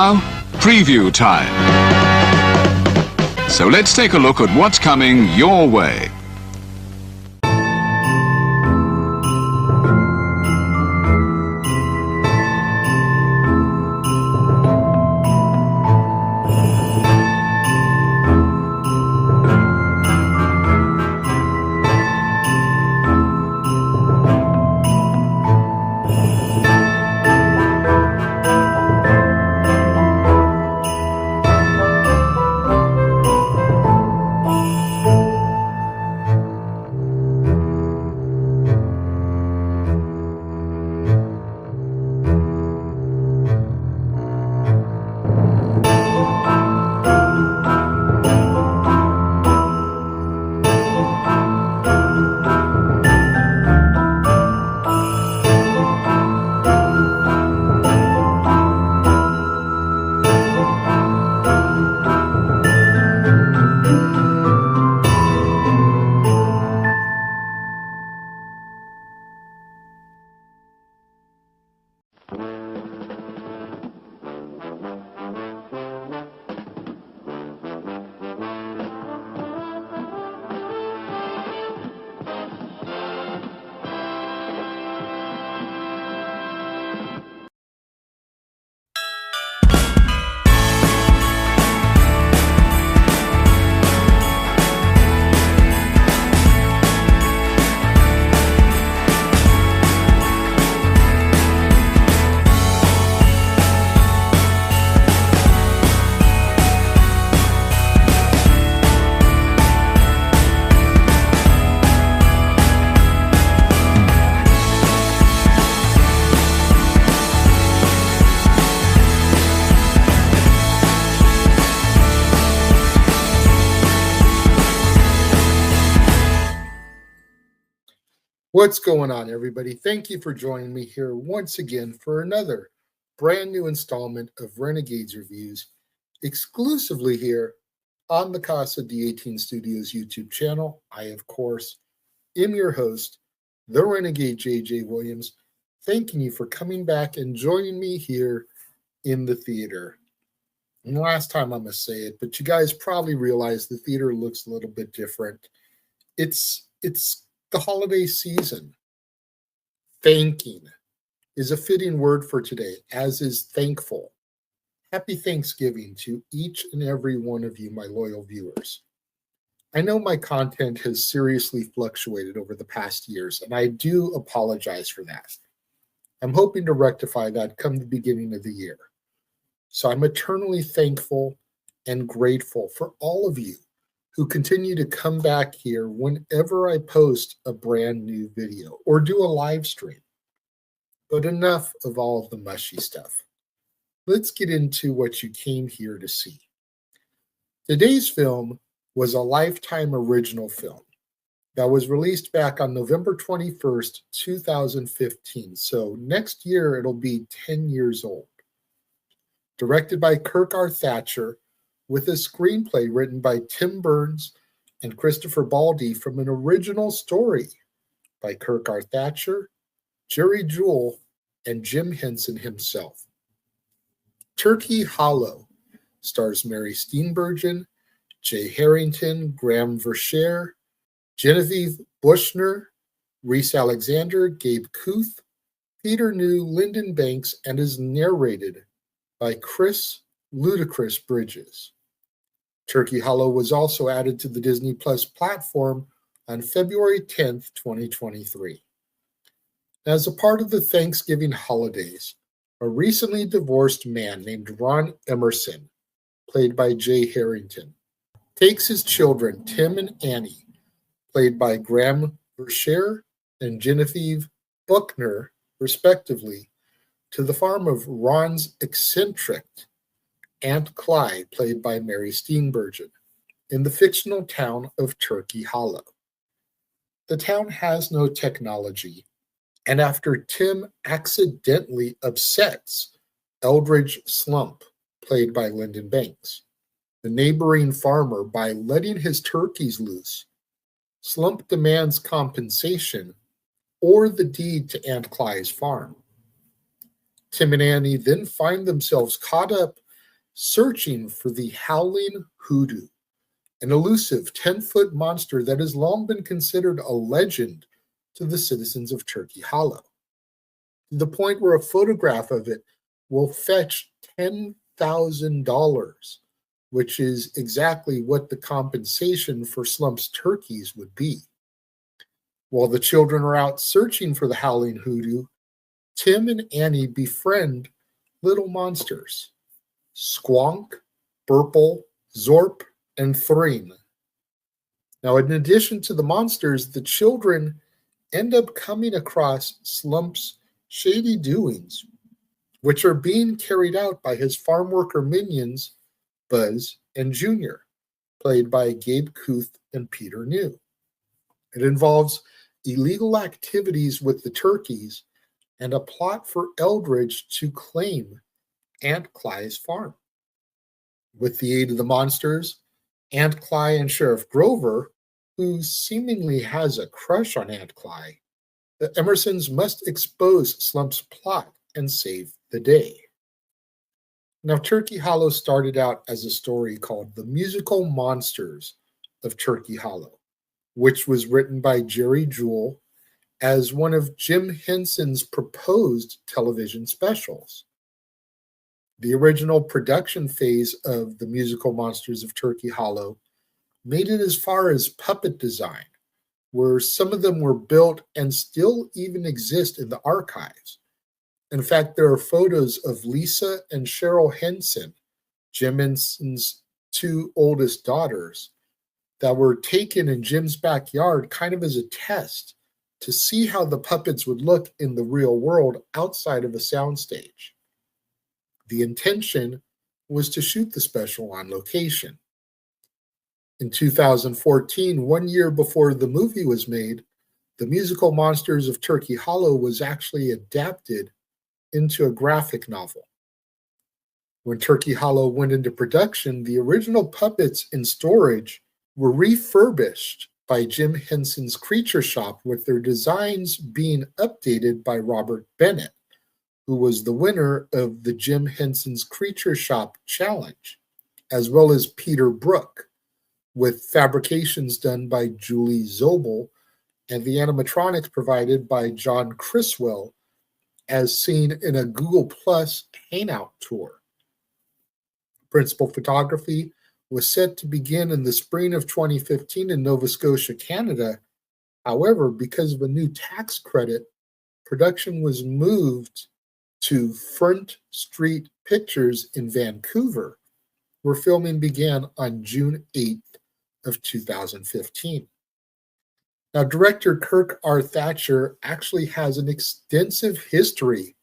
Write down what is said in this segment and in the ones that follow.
Now, preview time. So let's take a look at what's coming your way. What's going on, everybody? Thank you for joining me here once again for another brand new installment of Renegades Reviews, exclusively here on the Casa D18 Studios YouTube channel. I, of course, am your host, the Renegade JJ Williams, thanking you for coming back and joining me here in the theater. And last time I must say it, but you guys probably realize the theater looks a little bit different. It's the holiday season. Thanking is a fitting word for today, as is thankful. Happy Thanksgiving to each and every one of you, my loyal viewers. I know my content has seriously fluctuated over the past years, and I do apologize for that. I'm hoping to rectify that come the beginning of the year. So I'm eternally thankful and grateful for all of you who continue to come back here whenever I post a brand new video or do a live stream. But enough of all of the mushy stuff. Let's get into what you came here to see. Today's film was a Lifetime original film that was released back on November 21st, 2015. So next year it'll be 10 years old. Directed by Kirk R. Thatcher, with a screenplay written by Tim Burns and Christopher Baldi from an original story by Kirk R. Thatcher, Jerry Jewell, and Jim Henson himself. Turkey Hollow stars Mary Steenburgen, Jay Harrington, Graham Verschere, Genevieve Bushner, Reese Alexander, Gabe Kuth, Peter New, Lyndon Banks, and is narrated by Chris Ludacris Bridges. Turkey Hollow was also added to the Disney Plus platform on February 10th, 2023. As a part of the Thanksgiving holidays, a recently divorced man named Ron Emerson, played by Jay Harrington, takes his children, Tim and Annie, played by Graham Verschere and Genevieve Buckner, respectively, to the farm of Ron's eccentric Aunt Clyde, played by Mary Steenburgen, in the fictional town of Turkey Hollow. The town has no technology, and after Tim accidentally upsets Eldridge Slump, played by Lyndon Banks, the neighboring farmer, by letting his turkeys loose, Slump demands compensation or the deed to Aunt Clyde's farm. Tim and Annie then find themselves caught up searching for the Howling Hoodoo, an elusive 10-foot monster that has long been considered a legend to the citizens of Turkey Hollow, to the point where a photograph of it will fetch $10,000, which is exactly what the compensation for Slump's turkeys would be. While the children are out searching for the Howling Hoodoo, Tim and Annie befriend little monsters: Squonk, Burple, Zorp, and Thring. Now, in addition to the monsters, the children end up coming across Slump's shady doings, which are being carried out by his farm worker minions, Buzz and Junior, played by Gabe Kuth and Peter New. It involves illegal activities with the turkeys and a plot for Eldridge to claim Aunt Cly's farm. With the aid of the monsters, Aunt Cly and Sheriff Grover, who seemingly has a crush on Aunt Cly, the Emersons must expose Slump's plot and save the day. Now, Turkey Hollow started out as a story called The Musical Monsters of Turkey Hollow, which was written by Jerry Jewell as one of Jim Henson's proposed television specials. The original production phase of The Musical Monsters of Turkey Hollow made it as far as puppet design, where some of them were built and still even exist in the archives. In fact, there are photos of Lisa and Cheryl Henson, Jim Henson's two oldest daughters, that were taken in Jim's backyard kind of as a test to see how the puppets would look in the real world outside of a soundstage. The intention was to shoot the special on location. In 2014, 1 year before the movie was made, The Musical Monsters of Turkey Hollow was actually adapted into a graphic novel. When Turkey Hollow went into production, the original puppets in storage were refurbished by Jim Henson's Creature Shop, with their designs being updated by Robert Bennett, who was the winner of the Jim Henson's Creature Shop Challenge, as well as Peter Brook, with fabrications done by Julie Zobel and the animatronics provided by John Criswell, as seen in a Google Plus Hangout tour. Principal photography was set to begin in the spring of 2015 in Nova Scotia, Canada. However, because of a new tax credit, production was moved to Front Street Pictures in Vancouver, where filming began on June 8th of 2015. Now, director Kirk R. Thatcher actually has an extensive history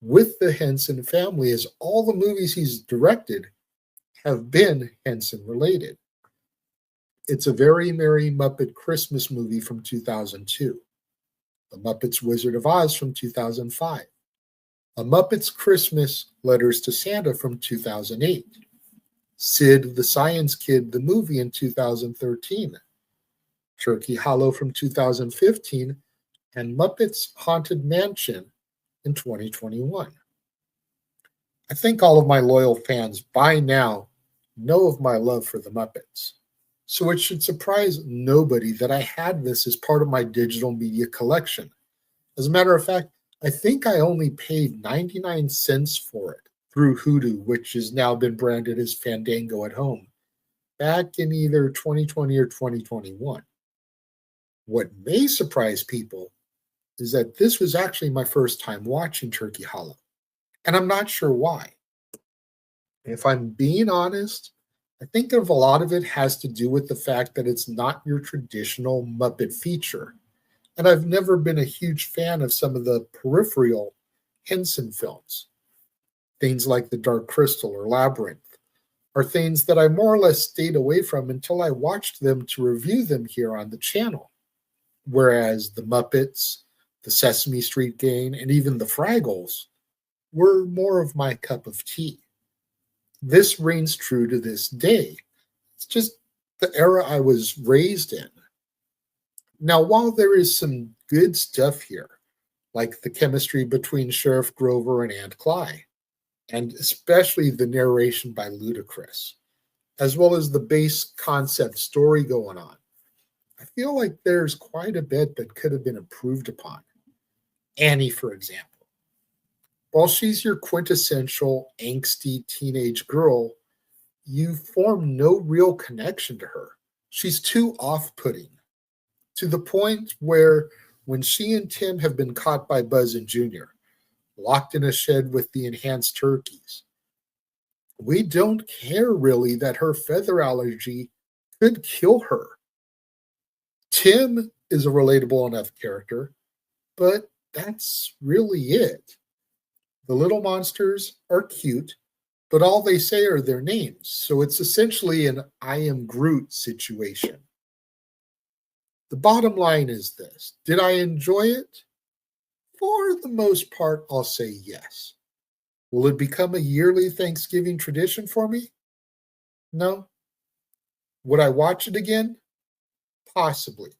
with the Henson family, as all the movies he's directed have been Henson related. It's a Very Merry Muppet Christmas movie from 2002, The Muppets Wizard of Oz from 2005, A Muppets Christmas Letters to Santa from 2008, Sid the Science Kid, the movie in 2013, Turkey Hollow from 2015, and Muppets Haunted Mansion in 2021. I think all of my loyal fans by now know of my love for the Muppets, so it should surprise nobody that I had this as part of my digital media collection. As a matter of fact, I think I only paid 99 cents for it through Hoodoo, which has now been branded as Fandango at Home, back in either 2020 or 2021. What may surprise people is that this was actually my first time watching Turkey Hollow, and I'm not sure why. If I'm being honest, I think a lot of it has to do with the fact that it's not your traditional Muppet feature, and I've never been a huge fan of some of the peripheral Henson films. Things like The Dark Crystal or Labyrinth are things that I more or less stayed away from until I watched them to review them here on the channel. Whereas the Muppets, the Sesame Street Gang, and even the Fraggles were more of my cup of tea. This reigns true to this day. It's just the era I was raised in. Now, while there is some good stuff here, like the chemistry between Sheriff Grover and Aunt Cly, and especially the narration by Ludacris, as well as the base concept story going on. I feel like there's quite a bit that could have been improved upon. Annie, for example. While she's your quintessential angsty teenage girl, you form no real connection to her. She's too off putting, to the point where when she and Tim have been caught by Buzz and Junior, locked in a shed with the enhanced turkeys, we don't care really that her feather allergy could kill her. Tim is a relatable enough character, but that's really it. The little monsters are cute, but all they say are their names, so it's essentially an I am Groot situation. The bottom line is this: did I enjoy it? For the most part, I'll say yes. Will it become a yearly Thanksgiving tradition for me? No. Would I watch it again? Possibly.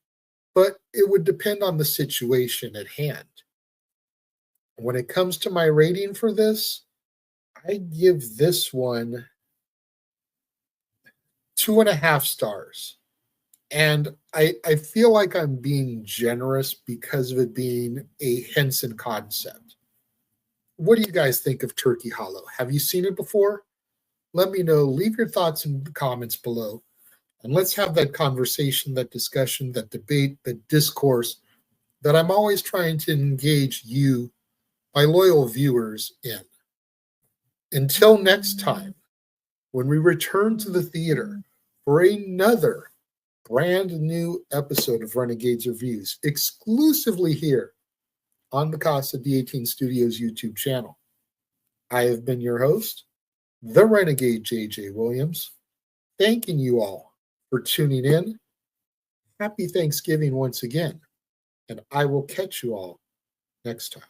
But it would depend on the situation at hand. When it comes to my rating for this, I'd give this one 2.5 stars. And I feel like I'm being generous because of it being a Henson concept. What do you guys think of Turkey Hollow? Have you seen it before? Let me know. Leave your thoughts in the comments below. And let's have that conversation, that discussion, that debate, that discourse that I'm always trying to engage you, my loyal viewers, in. Until next time, when we return to the theater for another brand new episode of Renegades Reviews, exclusively here on the Casa D18 Studios YouTube channel. I have been your host, the Renegade JJ Williams, thanking you all for tuning in. Happy Thanksgiving once again, and I will catch you all next time.